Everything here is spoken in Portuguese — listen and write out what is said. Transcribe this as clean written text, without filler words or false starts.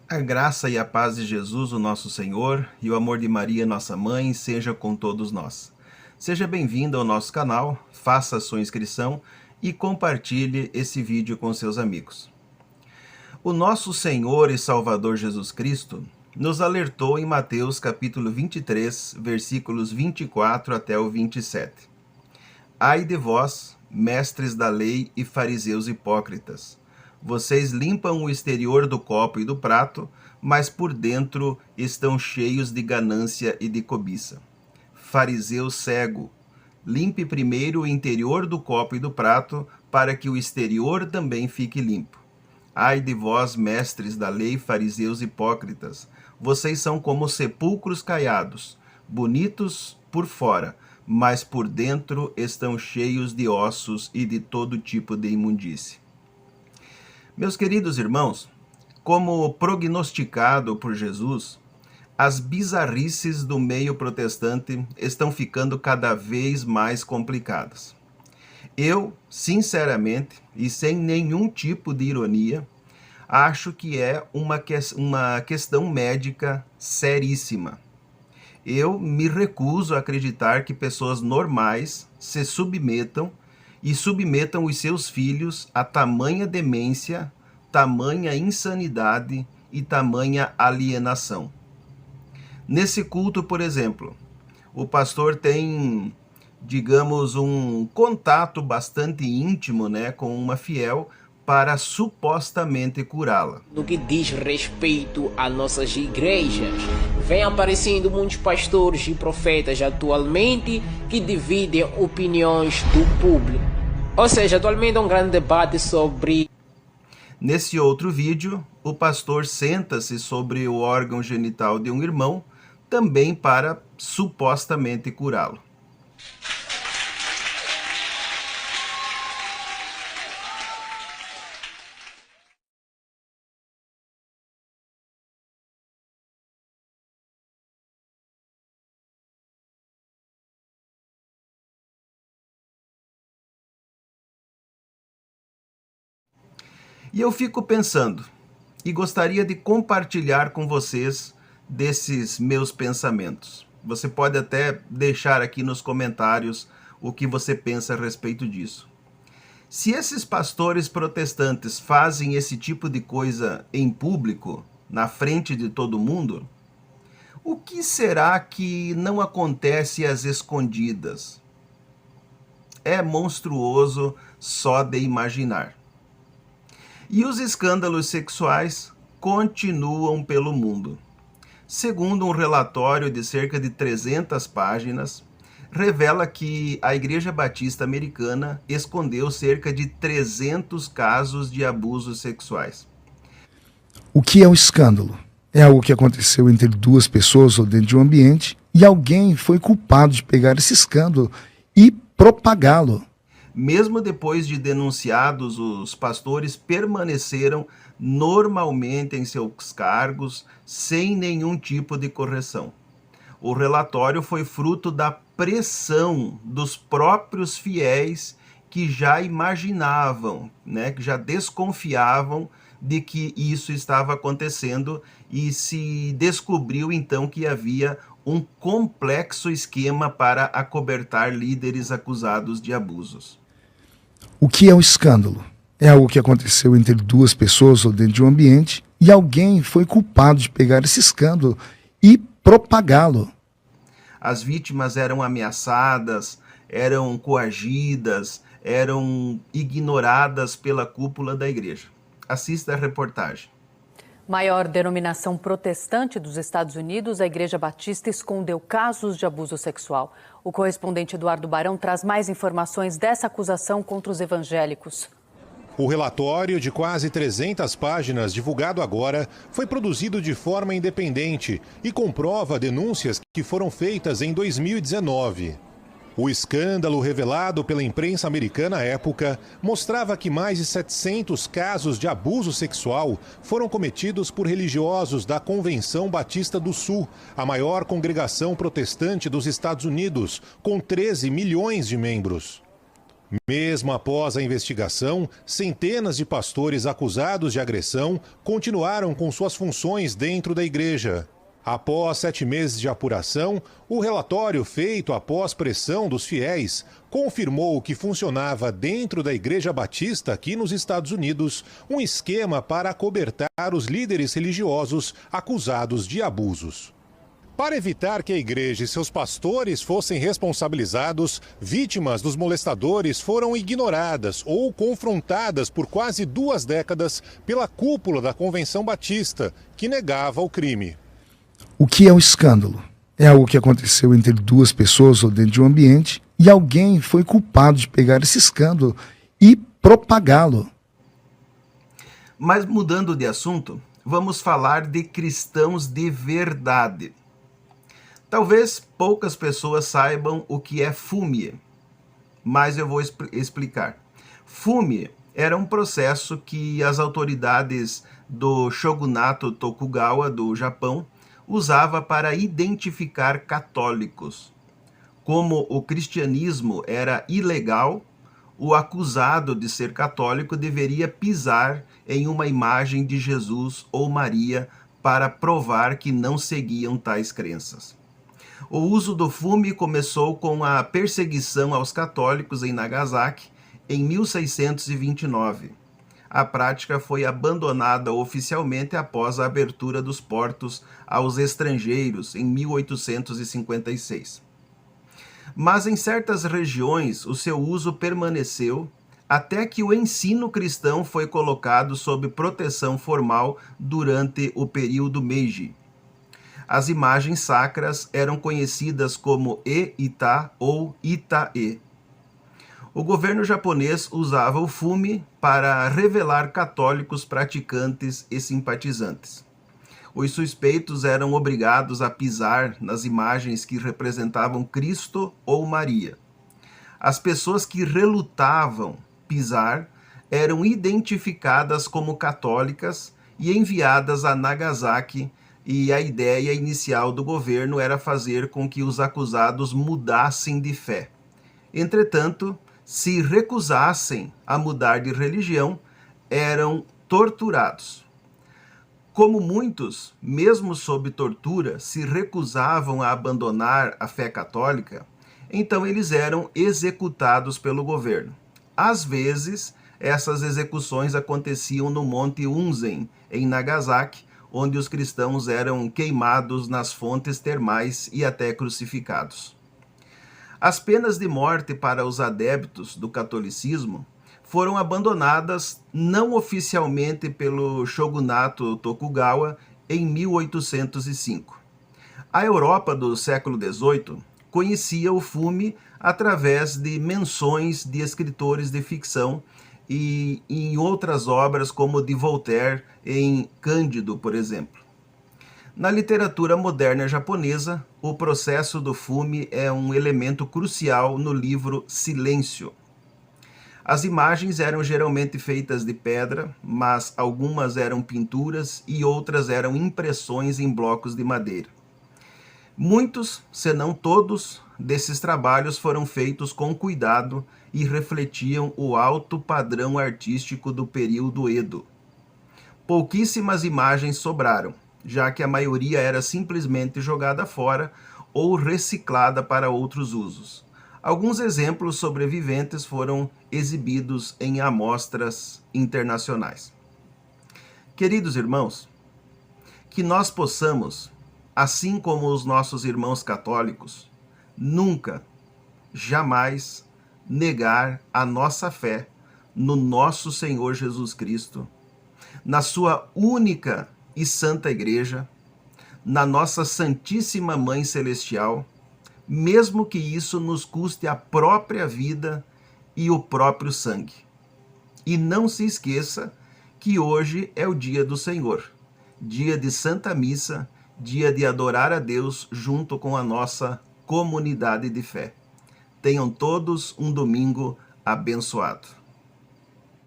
A graça e a paz de Jesus, o nosso Senhor, e o amor de Maria, nossa mãe, seja com todos nós. Seja bem-vindo ao nosso canal, faça a sua inscrição e compartilhe esse vídeo com seus amigos. O nosso Senhor e Salvador Jesus Cristo nos alertou em Mateus capítulo 23, versículos 24 até o 27. Ai de vós, mestres da lei e fariseus hipócritas! Vocês limpam o exterior do copo e do prato, mas por dentro estão cheios de ganância e de cobiça. Fariseu cego! Limpe primeiro o interior do copo e do prato, para que o exterior também fique limpo. Ai de vós, mestres da lei, fariseus hipócritas! Vocês são como sepulcros caiados, bonitos por fora, mas por dentro estão cheios de ossos e de todo tipo de imundície. Meus queridos irmãos, como prognosticado por Jesus, as bizarrices do meio protestante estão ficando cada vez mais complicadas. Eu, sinceramente, e sem nenhum tipo de ironia, acho que é uma questão médica seríssima. Eu me recuso a acreditar que pessoas normais se submetam os seus filhos a tamanha demência, tamanha insanidade e tamanha alienação. Nesse culto, por exemplo, o pastor tem, digamos, um contato bastante íntimo, com uma fiel para supostamente curá-la. No que diz respeito a nossas igrejas, vem aparecendo muitos pastores e profetas atualmente que dividem opiniões do público. Ou seja, atualmente é um grande debate sobre... Nesse outro vídeo, o pastor senta-se sobre o órgão genital de um irmão, também para supostamente curá-lo. E eu fico pensando, e gostaria de compartilhar com vocês desses meus pensamentos. Você pode até deixar aqui nos comentários o que você pensa a respeito disso. Se esses pastores protestantes fazem esse tipo de coisa em público, na frente de todo mundo, o que será que não acontece às escondidas? É monstruoso só de imaginar. E os escândalos sexuais continuam pelo mundo. Segundo um relatório de cerca de 300 páginas, revela que a Igreja Batista Americana escondeu cerca de 300 casos de abusos sexuais. O que é um escândalo? É algo que aconteceu entre duas pessoas ou dentro de um ambiente e alguém foi culpado de pegar esse escândalo e propagá-lo. Mesmo depois de denunciados, os pastores permaneceram normalmente em seus cargos, sem nenhum tipo de correção. O relatório foi fruto da pressão dos próprios fiéis que já imaginavam, que já desconfiavam de que isso estava acontecendo e se descobriu então que havia um complexo esquema para acobertar líderes acusados de abusos. O que é um escândalo? É algo que aconteceu entre duas pessoas ou dentro de um ambiente e alguém foi culpado de pegar esse escândalo e propagá-lo. As vítimas eram ameaçadas, eram coagidas, eram ignoradas pela cúpula da igreja. Assista a reportagem. Maior denominação protestante dos Estados Unidos, a Igreja Batista escondeu casos de abuso sexual. O correspondente Eduardo Barão traz mais informações dessa acusação contra os evangélicos. O relatório de quase 300 páginas, divulgado agora, foi produzido de forma independente e comprova denúncias que foram feitas em 2019. O escândalo revelado pela imprensa americana à época mostrava que mais de 700 casos de abuso sexual foram cometidos por religiosos da Convenção Batista do Sul, a maior congregação protestante dos Estados Unidos, com 13 milhões de membros. Mesmo após a investigação, centenas de pastores acusados de agressão continuaram com suas funções dentro da igreja. Após 7 meses de apuração, o relatório feito após pressão dos fiéis confirmou que funcionava dentro da Igreja Batista aqui nos Estados Unidos um esquema para acobertar os líderes religiosos acusados de abusos. Para evitar que a igreja e seus pastores fossem responsabilizados, vítimas dos molestadores foram ignoradas ou confrontadas por quase 2 décadas pela cúpula da Convenção Batista, que negava o crime. O que é um escândalo? É algo que aconteceu entre 2 pessoas ou dentro de um ambiente e alguém foi culpado de pegar esse escândalo e propagá-lo. Mas mudando de assunto, vamos falar de cristãos de verdade. Talvez poucas pessoas saibam o que é fúmie, mas eu vou explicar. Fúmie era um processo que as autoridades do shogunato Tokugawa do Japão usava para identificar católicos. Como o cristianismo era ilegal, o acusado de ser católico deveria pisar em uma imagem de Jesus ou Maria para provar que não seguiam tais crenças. O uso do fume começou com a perseguição aos católicos em Nagasaki em 1629. A prática foi abandonada oficialmente após a abertura dos portos aos estrangeiros em 1856. Mas em certas regiões o seu uso permaneceu até que o ensino cristão foi colocado sob proteção formal durante o período Meiji. As imagens sacras eram conhecidas como E-Ita ou Ita-e. O governo japonês usava o fume para revelar católicos praticantes e simpatizantes. Os suspeitos eram obrigados a pisar nas imagens que representavam Cristo ou Maria. As pessoas que relutavam pisar eram identificadas como católicas e enviadas a Nagasaki, e a ideia inicial do governo era fazer com que os acusados mudassem de fé. Entretanto, se recusassem a mudar de religião, eram torturados. Como muitos, mesmo sob tortura, se recusavam a abandonar a fé católica, então eles eram executados pelo governo. Às vezes, essas execuções aconteciam no Monte Unzen, em Nagasaki, onde os cristãos eram queimados nas fontes termais e até crucificados. As penas de morte para os adeptos do catolicismo foram abandonadas não oficialmente pelo shogunato Tokugawa em 1805. A Europa do século XVIII conhecia o fume através de menções de escritores de ficção e em outras obras como de Voltaire em Cândido, por exemplo. Na literatura moderna japonesa, o processo do fume é um elemento crucial no livro Silêncio. As imagens eram geralmente feitas de pedra, mas algumas eram pinturas e outras eram impressões em blocos de madeira. Muitos, se não todos, desses trabalhos foram feitos com cuidado e refletiam o alto padrão artístico do período Edo. Pouquíssimas imagens sobraram, já que a maioria era simplesmente jogada fora ou reciclada para outros usos. Alguns exemplos sobreviventes foram exibidos em amostras internacionais. Queridos irmãos, que nós possamos, assim como os nossos irmãos católicos, nunca, jamais negar a nossa fé no nosso Senhor Jesus Cristo, na sua única e santa Igreja, na nossa Santíssima Mãe Celestial, mesmo que isso nos custe a própria vida e o próprio sangue. E não se esqueça que hoje é o dia do Senhor, dia de Santa Missa, dia de adorar a Deus junto com a nossa comunidade de fé. Tenham todos um domingo abençoado.